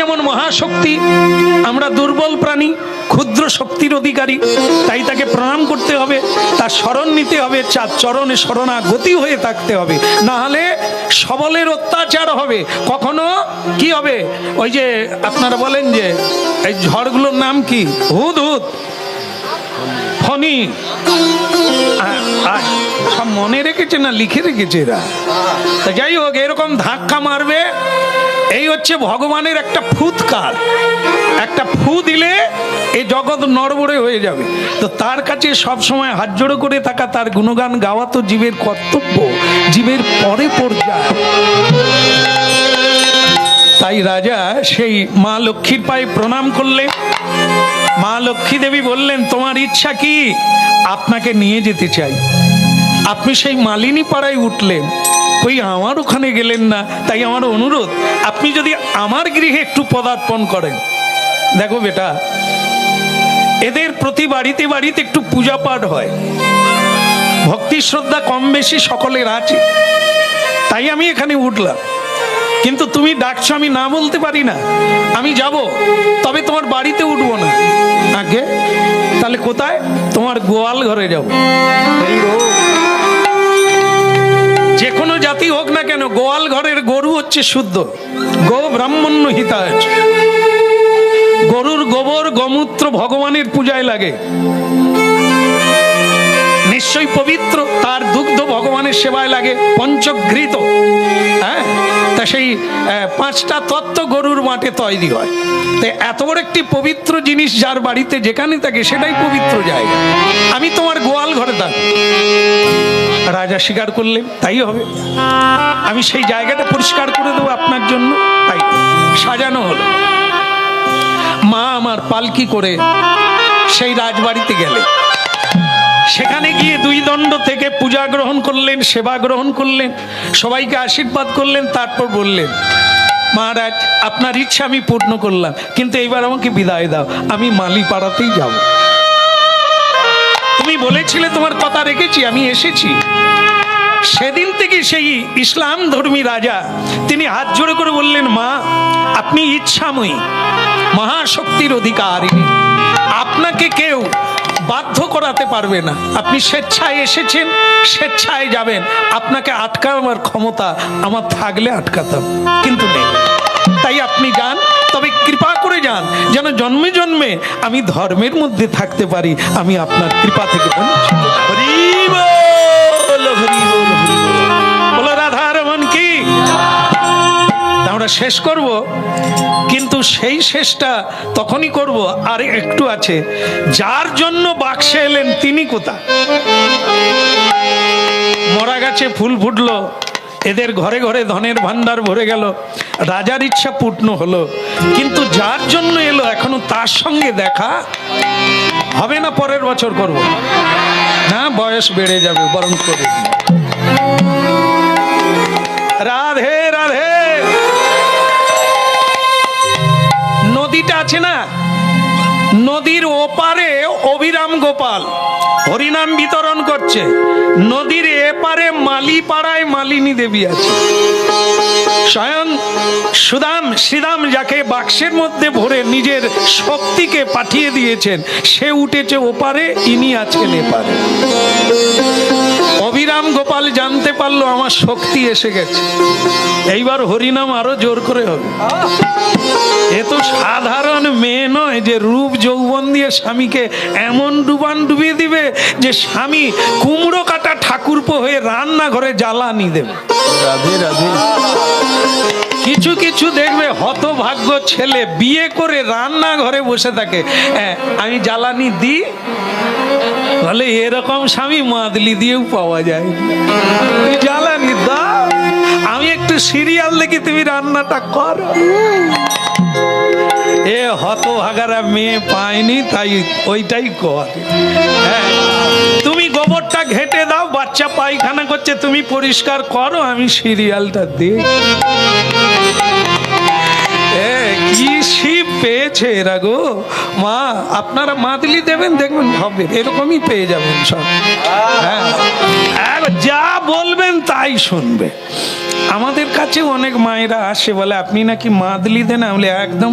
যেমন মহাশক্তি, আমরা দুর্বল প্রাণী, ক্ষুদ্র শক্তির অধিকারী, তাই তাকে প্রণাম করতে হবে, তার শরণ নিতে হবে, চার চরণে শরণাগতি হয়ে থাকতে হবে, না হলে সবলের অত্যাচার হবে। কখনো কি হবে, ওই যে আপনারা বলেন যে এই ঝড়গুলোর নাম কি, হুদহুদ, ফনি, সব মনে রেখেছে না লিখে রেখেছে এরা। তা যাই হোক, এরকম ধাক্কা মারবে। এই হচ্ছে ভগবানের একটা ফুৎকার, একটা ফু দিলে এই জগৎ নড়বড়ে হয়ে যাবে। তো তার কাছে সব সময় হাত জোড়ো করে থাকা, তার গুণগান গাওয়া তো জীবের কর্তব্য, জীবের পরে পর্যায়। তাই রাজা সেই মা লক্ষ্মীর পায়ে প্রণাম করলে। মা লক্ষ্মী দেবী বললেন, তোমার ইচ্ছা কি? আপনাকে নিয়ে যেতে চাই। আপনি সেই মালিনী পাড়ায় উঠলেন, কই আমার ওখানে গেলেন না। তাই আমার অনুরোধ, আপনি যদি আমার গৃহে একটু পদার্পণ করেন। দেখো বেটা, এদের প্রতি বাড়িতে বাড়িতে একটু পূজা পাঠ হয়, ভক্তি শ্রদ্ধা কম বেশি সকলের আছে, তাই আমি এখানে উঠলাম। কিন্তু তুমি ডাকছো, আমি না বলতে পারি না। আমি যাব, তবে তোমার বাড়িতে উঠবো না। আগে তাহলে কোথায়? তোমার গোয়াল ঘরে যাব। যে কোনো জাতি হোক না কেন, গোয়াল ঘরের গরু হচ্ছে শুদ্ধ। গো ব্রাহ্মণ্য হিতায়। গরুর গোবর গোমূত্র ভগবানের পূজায় লাগে, নিশ্চয়ই পবিত্র। তার দুগ্ধ ভগবানের সেবায় লাগে, পঞ্চঘৃত। হ্যাঁ, তা সেই 5টা তত্ত্ব গরুর মাঠে তৈরি হয়। তাই এত বড় একটি পবিত্র জিনিস যার বাড়িতে যেখানে থাকে, সেটাই পবিত্র জায়গা। আমি তোমার গোয়াল ঘরে থাকি। রাজা স্বীকার করলেন, তাই হবে। আমি সেই জায়গাটা পরিষ্কার করে দেবো আপনার জন্য। তাই সাজানো হলো। মা আমার পালকি করে সেই রাজবাড়িতে গেলে, সেখানে গিয়ে 2 দণ্ড থেকে পূজা গ্রহণ করলেন, সেবা গ্রহণ করলেন, সবাইকে আশীর্বাদ করলেন। তারপর বললেন, মহারাজ আপনার ইচ্ছা আমি পূর্ণ করলাম, কিন্তু এইবার আমাকে বিদায় দাও, আমি মালিপাড়াতেই যাব। তুমি বলেছিলে, তোমার কথা রেখেছি, আমি এসেছি। সেদিন থেকে সেই ইসলাম ধর্মী রাজা, তিনি হাত জোড়ে করে বললেন, মা আপনি ইচ্ছাময়ী, মহাশক্তির অধিকারিণী, আপনাকে কেউ বাধ্য করাতে পারবে না। আপনি স্বেচ্ছায় এসেছেন, স্বেচ্ছায় যাবেন। আপনাকে আটকাবার ক্ষমতা আমার থাকলে আটকাতাম, কিন্তু নেই। তাই আপনি যান, তবে কৃপা করে যান, যেন জন্মে জন্মে আমি ধর্মের মধ্যে থাকতে পারি। আমি আপনার কৃপা থেকে বঞ্চিত। বলো রাধারমণ কি। আমরা শেষ করব, কিন্তু সেই শেষটা তখনই করব। আর একটু আছে, যার জন্য বাক্সে এলেন তিনি কোথায়? মরা গাছে ফুল ফুটলো, এদের ঘরে ঘরে ধনের ভান্ডার ভরে গেল, রাজার ইচ্ছা পূর্ণ হলো, কিন্তু যার জন্য এলো এখনো তার সঙ্গে দেখা হবে না। পরের বছর করব না, বয়স বেড়ে যাবে, বরং করে। রাধে রাধে। নদীটা আছে না, নদীর ওপারে অভিরাম গোপাল হরিনাম বিতরণ করছে, নদীর এপারে মালিপাড়ায় মালিনী দেবী আছে। স্বয়ং সুদাম শ্রীদাম, যাকে বাক্সের মধ্যে ভরে নিজের শক্তিকে পাঠিয়ে দিয়েছেন, সে উঠেছে ওপারে, ইনি আছেন এপারে। অভিরাম গোপাল জানতে পারলো আমার শক্তি এসে গেছে, এইবার হরিনাম আরো জোর করে হবে। এ তো সাধারণ মেয়ে নয় যে রূপ যৌবন দিয়ে স্বামীকে এমন ডুবান ডুবিয়ে দিবে যে স্বামী কুমড়ো কাটা ঠাকুরপো হয়ে রান্নাঘরে জ্বালানি দেবে। রাধে রাধে। কিছু কিছু দেখবে হতভাগ্য ছেলে বিয়ে করে রান্নাঘরে বসে থাকে, আমি জ্বালানি দিই বলে, এরকম স্বামী মাদলি দিয়েও পাওয়া যায়। জ্বালানি দাও, আমি একটু সিরিয়াল দেখি, তুমি রান্নাটা করো। এ হতভাগারা মেয়ে পায়নি, তাই ওইটাই করে। হ্যাঁ, তুমি গোবরটা ঘেটে দাও, বাচ্চা পায়খানা করছে, তুমি পরিষ্কার করো, আমি সিরিয়ালটা দিই। কি শিব পেয়েছে এরা গো। মা আপনারা মাদলি দেবেন, দেখবেন হবে এরকমই পেয়ে যাবেন সব। হ্যাঁ, আর যা বলবেন তাই শুনবে। আমাদের কাছে অনেক মায়েরা আসে, বলে আপনি নাকি মাদলি দেন, আমি বলি একদম